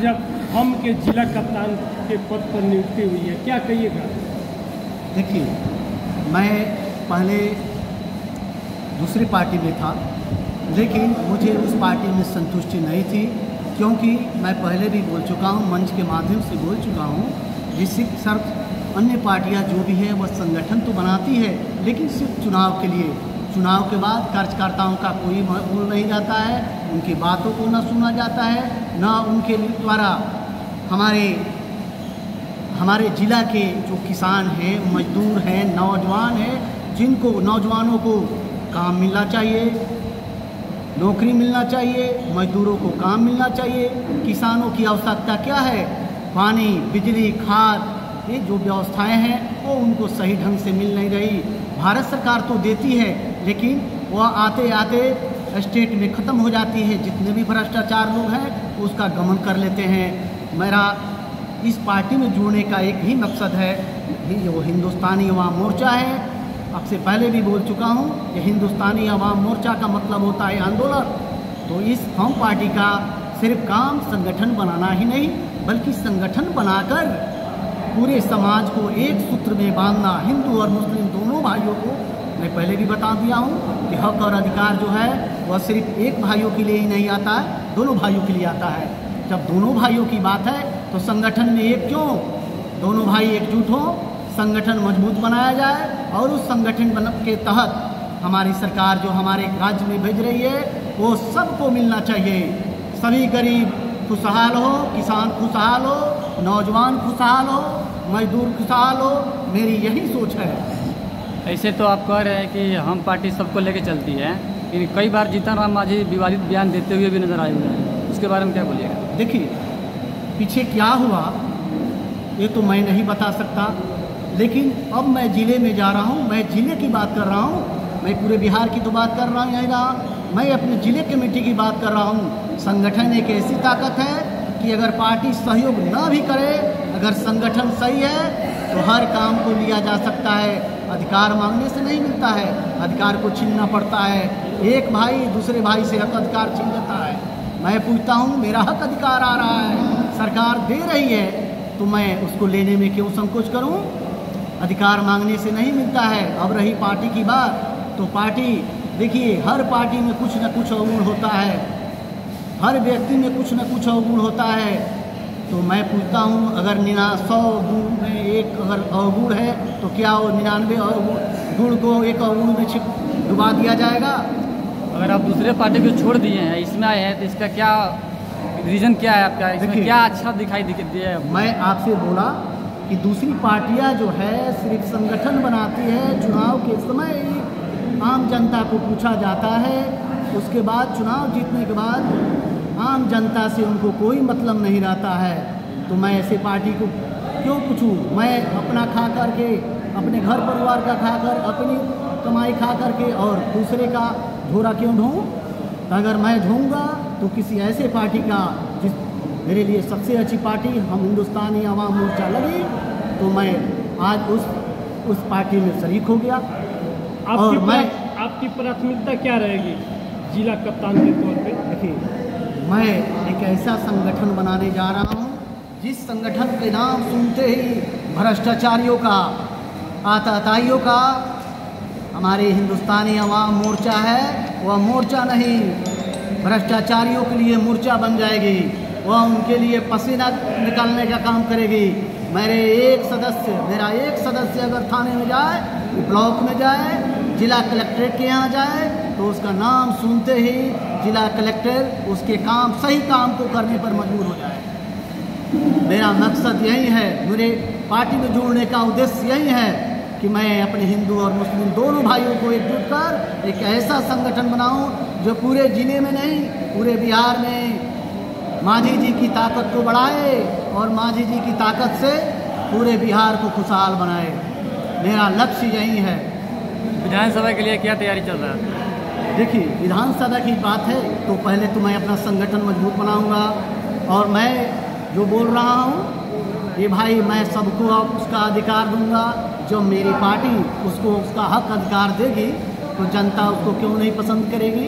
जब हम के जिला कप्तान के पद पर नियुक्ति हुई है, क्या कहिएगा? देखिए, मैं पहले दूसरी पार्टी में था, लेकिन मुझे उस पार्टी में संतुष्टि नहीं थी, क्योंकि मैं पहले भी बोल चुका हूँ, मंच के माध्यम से बोल चुका हूँ, जिससे सिर्फ अन्य पार्टियाँ जो भी है वह संगठन तो बनाती है, लेकिन सिर्फ चुनाव के लिए। चुनाव के बाद कार्यकर्ताओं का कोई मोल नहीं जाता है, उनकी बातों को न सुना जाता है, न उनके द्वारा हमारे ज़िला के जो किसान हैं, मजदूर हैं, नौजवान हैं, जिनको नौजवानों को काम मिलना चाहिए, नौकरी मिलना चाहिए, मजदूरों को काम मिलना चाहिए। किसानों की आवश्यकता क्या है? पानी, बिजली, खाद, ये जो व्यवस्थाएं हैं वो उनको सही ढंग से मिल नहीं रही। भारत सरकार तो देती है, लेकिन वह आते आते स्टेट में ख़त्म हो जाती है। जितने भी भ्रष्टाचार लोग हैं उसका गमन कर लेते हैं। मेरा इस पार्टी में जुड़ने का एक ही मकसद है, वो हिंदुस्तानी अवाम मोर्चा है। आपसे पहले भी बोल चुका हूँ कि हिंदुस्तानी अवाम मोर्चा का मतलब होता है आंदोलन। तो इस हम पार्टी का सिर्फ काम संगठन बनाना ही नहीं, बल्कि संगठन बनाकर पूरे समाज को एक सूत्र में बांधना। हिंदू और मुस्लिम दोनों भाइयों को मैं पहले भी बता दिया हूँ कि हक और अधिकार जो है वह सिर्फ एक भाइयों के लिए ही नहीं आता है, दोनों भाइयों के लिए आता है। जब दोनों भाइयों की बात है तो संगठन में एक क्यों, दोनों भाई एकजुट हो, संगठन मजबूत बनाया जाए और उस संगठन के तहत हमारी सरकार जो हमारे राज्य में भेज रही है वो सबको मिलना चाहिए। सभी गरीब खुशहाल हो, किसान खुशहाल हो, नौजवान खुशहाल हो, मजदूर खुशहाल हो, मेरी यही सोच है। ऐसे तो आप कह रहे हैं कि हम पार्टी सबको लेके चलती है, लेकिन कई बार जीतन राम मांझी विवादित बयान देते हुए भी नजर आए हुए हैं, उसके बारे में क्या बोलिएगा? देखिए, पीछे क्या हुआ ये तो मैं नहीं बता सकता, लेकिन अब मैं ज़िले में जा रहा हूँ, मैं ज़िले की बात कर रहा हूँ, मैं पूरे बिहार की तो बात कर रहा हूँ नहीं, मैं अपने ज़िले कमेटी की बात कर रहा हूँ। संगठन एक ऐसी ताकत है कि अगर पार्टी सहयोग ना भी करे, अगर संगठन सही है तो हर काम को लिया जा सकता है। अधिकार मांगने से नहीं मिलता है, अधिकार को छीनना पड़ता है। एक भाई दूसरे भाई से हक अधिकार छीन लेता है। मैं पूछता हूँ, मेरा हक अधिकार आ रहा है, सरकार दे रही है, तो मैं उसको लेने में क्यों संकोच करूँ? अधिकार मांगने से नहीं मिलता है। अब रही पार्टी की बात, तो पार्टी देखिए, हर पार्टी में कुछ न कुछ अवगुण होता है, हर व्यक्ति में कुछ न कुछ अवगुण होता है। तो मैं पूछता हूँ, अगर 100 गुण में एक अगर अवगुण है तो क्या वो 99 गुण को एक अवगुण में डुबा दिया जाएगा? अगर आप दूसरे पार्टी को छोड़ दिए हैं, इसमें आए हैं, तो इसका क्या रीज़न क्या है आपका? इसमें क्या अच्छा दिखाई दिया है? मैं आपसे बोला कि दूसरी पार्टियां जो है सिर्फ संगठन बनाती है। चुनाव के समय आम जनता को पूछा जाता है, उसके बाद चुनाव जीतने के बाद आम जनता से उनको कोई मतलब नहीं रहता है। तो मैं ऐसे पार्टी को क्यों पूछूं? मैं अपना खा करके, अपने घर परिवार का खाकर, अपनी कमाई खा करके और दूसरे का झोरा क्यों ढूँ? तो अगर मैं ढूँगा तो किसी ऐसे पार्टी का, जिस मेरे लिए सबसे अच्छी पार्टी हम हिंदुस्तानी अवाम मोर्चा लगी, तो मैं आज उस पार्टी में शरीक हो गया। और आपकी प्राथमिकता क्या रहेगी जिला कप्तान के तौर पे? देखिए, मैं एक ऐसा संगठन बनाने जा रहा हूँ जिस संगठन के नाम सुनते ही भ्रष्टाचारियों का, आतताइयों का, हमारे हिंदुस्तानी अवाम मोर्चा है वह मोर्चा नहीं, भ्रष्टाचारियों के लिए मोर्चा बन जाएगी। वह उनके लिए पसीना निकालने का काम करेगी। मेरा एक सदस्य अगर थाने में जाए, ब्लॉक में जाए, जिला कलेक्ट्रेट के यहाँ जाए, तो उसका नाम सुनते ही जिला कलेक्टर उसके काम, सही काम को करने पर मजबूर हो जाए। मेरा मकसद यही है, मेरे पार्टी में जुड़ने का उद्देश्य यही है कि मैं अपने हिंदू और मुस्लिम दोनों भाइयों को एकजुट कर एक ऐसा संगठन बनाऊं जो पूरे ज़िले में नहीं, पूरे बिहार में मांझी जी की ताकत को बढ़ाए और मांझी जी की ताकत से पूरे बिहार को खुशहाल बनाए। मेरा लक्ष्य यही है। विधानसभा के लिए क्या तैयारी चल रहा है? देखिए, विधानसभा की बात है तो पहले तो मैं अपना संगठन मजबूत बनाऊंगा, और मैं जो बोल रहा हूँ ये भाई, मैं सबको उसका अधिकार दूंगा। जो मेरी पार्टी उसको उसका हक अधिकार देगी तो जनता उसको क्यों नहीं पसंद करेगी?